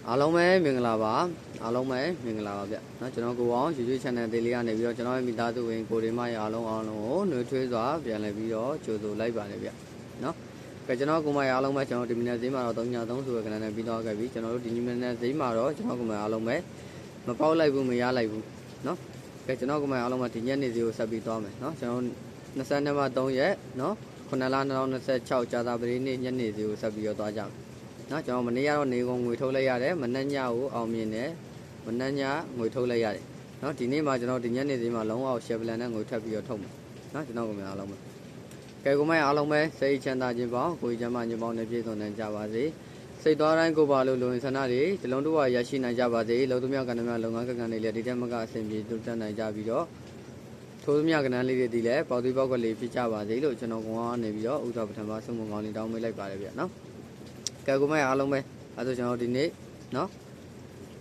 အားလုံးပဲမင်္ဂလာပါအားလုံးပဲမင်္ဂလာပါဗျเนาะကျွန်တော်ကိုအောင် YouTube channel သေးလေးကနေပြီးတော့ကျွန်တော်ရဲ့မိသားစုဝင်ကိုတွေမရအားလုံးကိုနှွေးထွေးစွာပြန်လည်ပြီးတော့ကြိုဆိုလိုက်ပါတယ်ဗျเนาะကဲကျွန်တော်ကိုမရအားလုံးပဲကျွန်တော်ဒီမနေ့ဈေးမှာတော့303ဆိုတဲ့ကဏ္ဍနဲ့ပြီးတော့ခဲ့ပြီကျွန်တော်တို့ဒီမနေ့ဈေးမှာတော့ကျွန်တော်ကိုမရအားလုံးပဲမပေါက်လိုက်ဘူးမရလိုက်ဘူးเนาะကဲကျွန်တော်ကိုမရအားလုံးပဲဒီညနေဈေးကိုဆက်ပြီးသွားမယ်เนาะကျွန်တော်22မှာ3ရက်เนาะ9လ2026ကြာသပတေးနေ့ညနေဈေးကိုဆက်ပြီးတော့သွားကြမယ်နော်ကျွန်တော်မနေ့ကတော့နေကုန်ငွေထုတ်လိုက်ရတယ်မနက်ညကိုအောင်မြင်တယ်မနက်ညငွေထုတ်လိုက်ရတယ်နော်ဒီနေ့မှာကျွန်တော်ဒီညနေဈေးမှာလုံးဝရှယ်ပလန်နဲ့ငွေထပ်ပြီးတော့ထုတ်မယ်နော်ကျွန်တော်ကများအားလုံးပဲကဲကိုမိုင်းအားလုံးပဲစိတ်ချမ်းသာခြင်းပေါင်းကိုယ်ကျမ်းမာခြင်းပေါင်းနဲ့ပြည့်စုံနိုင်ကြပါစေစိတ်သွားတိုင်းကိုပါလို့လူဝင်ဆန္ဒတွေဒီလုံးတို့ရရှိနိုင်ကြပါစေလုံသူများကဏ္ဍများလုပ်ငန်းကဏ္ဍတွေလည်းဒီတက်မကအဆင်ပြေတိုးတက်နိုင်ကြပြီးတော့ထိုးသမျှကဏ္ဍလေးတွေဒီလည်းပေါက်သွေးပေါက်ကလေးဖြစ်ကြပါစေလို့ကျွန်တော်ကနေပြီးတော့ဥစ္စာပထမဆုံးမကောင်းလေးတောင်းပေးလိုက်ပါတယ်ဗျနော်ကဲကိုမိုင်းအားလုံးပဲအဲဆိုကျွန်တော်ဒီနေ့နော်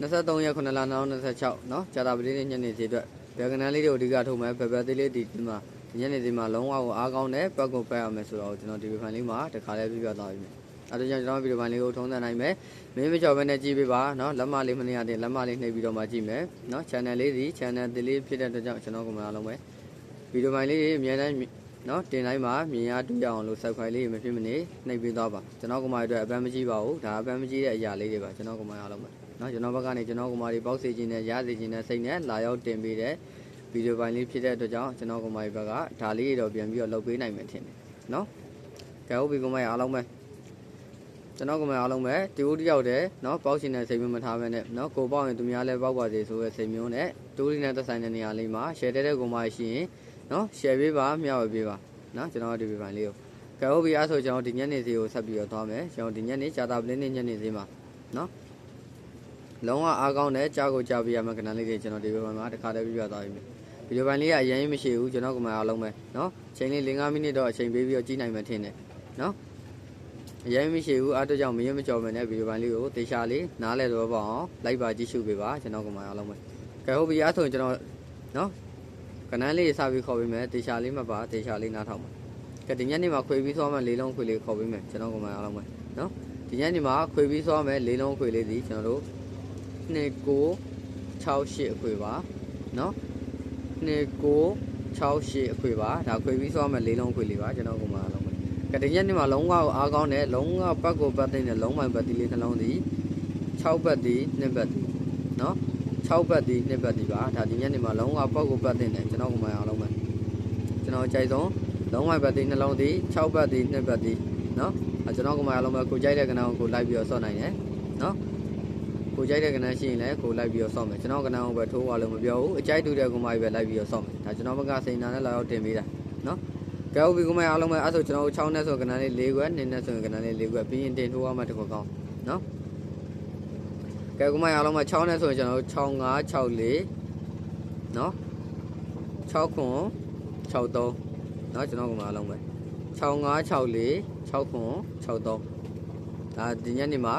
23ရက်9လ2026နော်ကြာတာပတိနေ့ညနေစီအတွက်ဘယ်ကဏ္ဍလေးတွေကိုအဓိကထုတ်မယ်ဘယ်သေးလေးဒီမှာညနေစီမှာလုံးဝကိုအားကောင်းတဲ့ပတ်ကိုပတ်ရမယ်ဆိုတော့ကျွန်တော်ဒီဗီဒီယိုဖိုင်လေးမှာတခါလေးပြပြသွားပြီမယ်အဲဒါကြောင့်ကျွန်တော်ဗီဒီယိုဖိုင်လေးကိုထုံးစံနိုင်မယ်မင်းမကျော်ပဲနဲ့ကြည့်ပေးပါနော်လက်မလေးမနေရတဲ့လက်မလေးနှိပ်ပြီးတော့မှကြည့်မယ်နော် channel လေးဒီ channel သေးလေးဖြစ်တဲ့အတွက်ကြောင့်ကျွန်တော်ကမှအားလုံးပဲဗီဒီယိုဖိုင်လေးအများတိုင်းနော်တင်တိုင်းမှာမြင်ရတွေ့ရအောင်လို့ subscribe လေးမဖြစ်မနေနှိပ်ပေးသွားပါကျွန်တော်ကမှအတွက်အပန်းမကြည့်ပါဘူးဒါအပန်းမကြည့်တဲ့အရာလေးတွေပါကျွန်တော်ကမှအားလုံးပဲနော်ကျွန်တော်ဘက်ကနေကျွန်တော်ကမှတွေပေါက်စေခြင်းနဲ့ရစေခြင်းနဲ့စိတ်နဲ့လာရောက်တင်ပေးတဲ့ဗီဒီယိုပိုင်းလေးဖြစ်တဲ့အတွက်ကြောင့်ကျွန်တော်ကမှဘက်ကဒါလေးတွေတော့ပြန်ပြီးတော့လုပ်ပေးနိုင်မယ်ထင်တယ်နော်ကဲဟုတ်ပြီကမှအားလုံးပဲကျွန်တော်ကမှအားလုံးပဲတူတယောက်တည်းနော်ပေါက်ရှင်တဲ့စိတ်မျိုးမထားဘဲနဲ့နော်ကိုပေါက်ရင်သူများလည်းပေါက်ပါစေဆိုတဲ့စိတ်မျိုးနဲ့တူရီနဲ့သက်ဆိုင်တဲ့နေရာလေးမှာ share တဲ့ကိုမှရှိရင်နော် share ပေးပါမျှဝေပေးပါနော်ကျွန်တော်ဒီဗီဒီယိုပိုင်းလေးကိုကဲဟုတ်ပြီအဲ့ဆိုကျွန်တော်ဒီညနေစီကိုဆက်ပြီးတော့သွားမယ်ကျွန်တော်ဒီညနေကြာတာပလင်းနေ့ညနေစီမှာနော်လုံးဝအားကောင်းတဲ့ကြားကိုကြားပြရမယ့်ကဏ္ဍလေးတွေကျွန်တော်ဒီဗီဒီယိုပိုင်းမှာတစ်ခါတည်းပြပြသွားပြီဗီဒီယိုပိုင်းလေးကအရင်မရှိဘူးကျွန်တော်ကမှအားလုံးပဲနော်ချိန်လေး5မိနစ်တော့အချိန်ပေးပြီးတော့ကြည့်နိုင်မှထင်တယ်နော်အရင်မရှိဘူးအားတော့ကြောင့်မရမကြော်မယ်နဲ့ဗီဒီယိုပိုင်းလေးကိုတေချာလေးနားလဲတော့ပေါ့အောင်လိုက်ပါကြည့်ရှုပေးပါကျွန်တော်ကမှအားလုံးပဲကဲဟုတ်ပြီအဲ့ဆိုကျွန်တော်နော်ကဏ္ဍလေးစပြီးခေါ်ပေးမယ်တေချာလေးမှပါတေချာလေးနားထောင်ပါကဲဒီညနေမှာခွေပြီးသွားမယ်လေးလုံးခွေလေးခေါ်ပေးမယ်ကျွန်တော်ကမှအားလုံးပဲနော်ဒီညနေမှာခွေပြီးသွားမယ်လေးလုံးခွေလေးဒီကျွန်တော်တို့2968အခွေပါနော်2968အခွေပါဒါခွေပြီးသွားမယ်လေးလုံးခွေလေးပါကျွန်တော်ကမှအားလုံးပဲကဲဒီညနေမှာလုံးဝအားကောင်းတဲ့လုံးဝပတ်ကိုပတ်သိတဲ့လုံးမိုင်ပတ်တီလေးနှလုံးဒီ6ပတ်ဒီ2ပတ်ဒီနော်6ပတ်ဒီ2ပတ်ဒီပါဒါဒီညနေမှာလုံးဝပတ်ကိုပတ်သိတယ်ကျွန်တော်ကမှအားလုံးပဲကျွန်တော်ကြိုက်ဆုံးလုံးဝပတ်တီနှလုံးဒီ6ပတ်ဒီ2ပတ်ဒီနော်ကျွန်တော်ကမှအားလုံးပဲကိုကြိုက်တဲ့ကဏ္ဍကိုလိုက်ပြီးတော့စော့နိုင်တယ်နော်ကိုကြိုက်တဲ့ကဏ္ဍရှိရင်လည်းကိုလိုက်ပြီးတော့စော့မယ်ကျွန်တော်ကဏ္ဍကိုပဲထိုးသွားလို့မပြောဘူးအကြိုက်တူတဲ့ကိုမကြီးပဲလိုက်ပြီးတော့စော့မယ်ဒါကျွန်တော်ဘက်ကစိန်နာနဲ့လာရောက်တင်ပေးတာနော်ကဲဟုတ်ပြီကိုမအားလုံးပဲအဲ့ဆိုကျွန်တော်6နဲ့ဆိုကဏ္ဍလေး4ခွက်2နဲ့ဆိုကဏ္ဍလေး4ခွက်ပြီးရင်တင်ထိုးရမှတစ်ခွက်ကောင်းနော်ကဲကိုမအားလုံးပဲ6နဲ့ဆိုရင်ကျွန်တော်6564နော်6ခွန်63နော်ကျွန်တော်ကမအားလုံးပဲ6564 6ခွန်63ဒါဒီညနေမှာ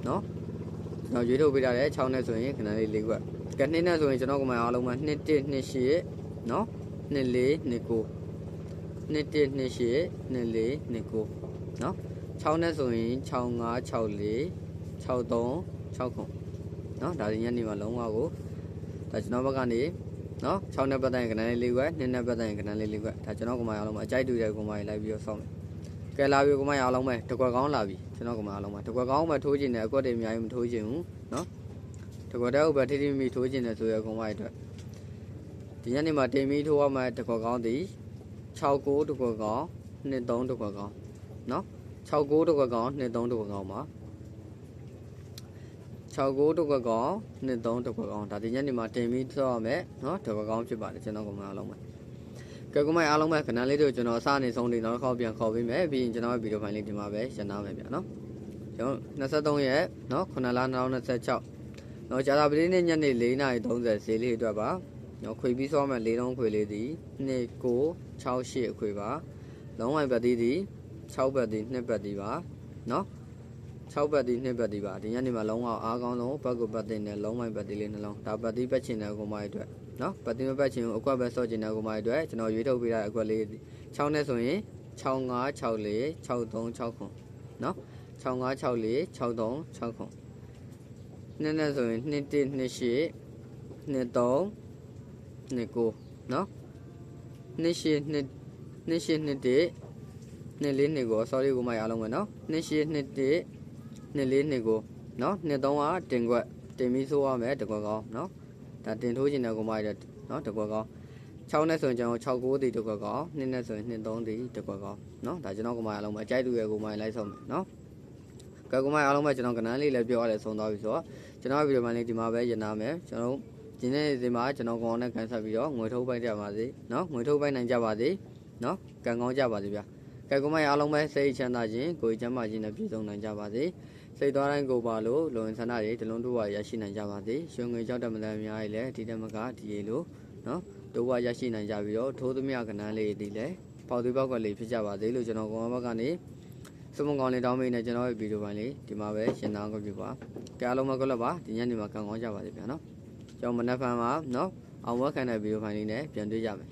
နော်ကျွန်တော်ရွေးထုတ်ပေးထားတဲ့6နဲ့ဆိုရင်ခဏလေး4ခွက်ကဲ2နဲ့ဆိုရင်ကျွန်တော်ကမှအားလုံးမှာ2128နော်2429 2128 2429နော်6နဲ့ဆိုရင်6564 63 6ခွန်နော်ဒါဒီညနေမှာလုံးဝကိုဒါကျွန်တော်ဘက်ကနေနော်6နဲ့ပတ်သက်ရင်ခဏလေး4ခွက်2နဲ့ပတ်သက်ရင်ခဏလေး4ခွက်ဒါကျွန်တော်ကမှအားလုံးမှာအကြိုက်တူတဲ့ကမှလိုက်ပြီးတော့စောင့်မယ်ကဲလာပြီကမှအားလုံးပဲတစ်ခွက်ကောင်းလာပြီကျွန်တော်ကမှအားလုံးပဲတစ်ခွက်ကောင်းမှထိုးခြင်းနဲ့အကွက်တွေအများကြီးမထိုးခြင်းဘူးနော်တစ်ခွက်တည်းဥပထိထိမိထိုးခြင်းနဲ့ဆိုရကမှအတွက်ဒီညနေမှာတင်ပြီးထိုးရမှတစ်ခွက်ကောင်းသည်69တစ်ခွက်ကောင်း23တစ်ခွက်ကောင်းနော်69တစ်ခွက်ကောင်း23တစ်ခွက်ကောင်းပါ69တစ်ခွက်ကောင်း23တစ်ခွက်ကောင်းဒါဒီညနေမှာတင်ပြီးထိုးရမယ်နော်တစ်ခွက်ကောင်းဖြစ်ပါတယ်ကျွန်တော်ကမှအားလုံးပဲကဲကမိုင်းအားလုံးပဲခဏလေးတို့ကျွန်တော်အစနေဆုံးလေးနောက်တစ်ခေါက်ပြန်ခေါ်ပေးမယ်ပြီးရင်ကျွန်တော်ရဲ့ဗီဒီယိုဖိုင်လေးဒီမှာပဲရှင်းနာမယ်ဗျာနော်ကျွန်တော်23ရက်နော်9လ2026နော်ကြာတာပတိနေ့ညနေ4:30ဈေးလေးအတွက်ပါနော်ခွေပြီးစောမယ်၄လုံးခွေလေးသည်2968အခွေပါလုံးဝိုင်ပတ်သေးသည်6ပတ်သည်2ပတ်သည်ပါနော်6ပတ်သည်2ပတ်သည်ပါဒီညနေမှာလုံးဝအားကောင်းဆုံးပတ်ကိုပတ်တဲ့နဲ့လုံးဝိုင်ပတ်သေးလေးနှလုံးဒါပတ်သေးပတ်ချင်တဲ့ကိုမိုင်းအတွက်နော်ပတ်တင်မပတ်ချင်ဘူးအကွက်ပဲစော့ချင်တဲ့ကိုမိုင်းအတွက်ကျွန်တော်ရွေးထုတ်ပေးတဲ့အကွက်လေး6နဲ့ဆိုရင်6564 63 6ခွန်နော်6564 63 6ခွန် နှစ်နဲ့ဆိုရင်နှစ်1နှစ်8နှစ်3နှစ်9နော်နှစ်8နှစ်နှစ်8နှစ်1နှစ်4နှစ်9 sorry ကိုမရအောင်မယ်နော်နှစ်8နှစ်1နှစ်4နှစ်9နော်နှစ်3ကတင်ခွက်တင်ပြီးဆိုးရမယ်တကွက်ကောင်းနော်ဒါတင်ထိုးခြင်းတဲ့ကိုမရတဲ့နော်တကွက်ကောင်း6နဲ့ဆိုရင်ကျွန်တော်6 9တီတကွက်ကောင်း2နဲ့ဆိုရင်2 3တီတကွက်ကောင်းနော်ဒါကျွန်တော်ကိုမရအောင်မယ်အကြိုက်သူရဲ့ကိုမရလိုက်ဆုံးမယ်နော်ကဲကိုမရအောင်မယ်ကျွန်တော်ကဏ္ဍလေးလည်းပြောရတယ်ဆုံးသွားပြီဆိုတော့ကျွန်တော်ဗီဒီယိုမှလေးဒီမှာပဲရနာမယ်ကျွန်တော်ဒီနေ့ဒီမှာကျွန်တော်ကောင်နဲ့ကန်ဆက်ပြီးတော့ငွေထုတ်ပိုက်ကြပါစေနော်ငွေထုတ်ပိုက်နိုင်ကြပါစေနော်ကံကောင်းကြပါစေဗျာကဲကိုမရအောင်ပဲစိတ်ချမ်းသာခြင်းကိုယ်ချမ်းသာခြင်းနဲ့ပြည့်စုံနိုင်ကြပါစေစိတ်သွားတိုင်းကိုပါလို့လုံဆန္ဒတွေတလုံးတို့ဝရရှိနိုင်ကြပါစေရွှေငွေကြောက်တမတန်များကြီးလည်းဒီတမကဒီရေလို့နော်တို့ဝရရှိနိုင်ကြပြီးတော့ထိုးသမျှကဏ္ဍလေးတွေလည်းပေါသွေးပေါက်ကလေးဖြစ်ကြပါစေလို့ကျွန်တော်ကောင်ဘက်ကနေစမကောင်လေးတောင်းမိနေကျွန်တော်ရဲ့ဗီဒီယိုပိုင်းလေးဒီမှာပဲရှင်းသားကြပြပါကဲအားလုံးမကလပ်ပါဒီညနေမှာကံကောင်းကြပါစေဗျာနော်ကျွန်တော်မနက်ဖြန်မှာနော်အောင်ဝက်ခံတဲ့ဗီဒီယိုပိုင်းလေးနဲ့ပြန်တွေ့ကြမယ်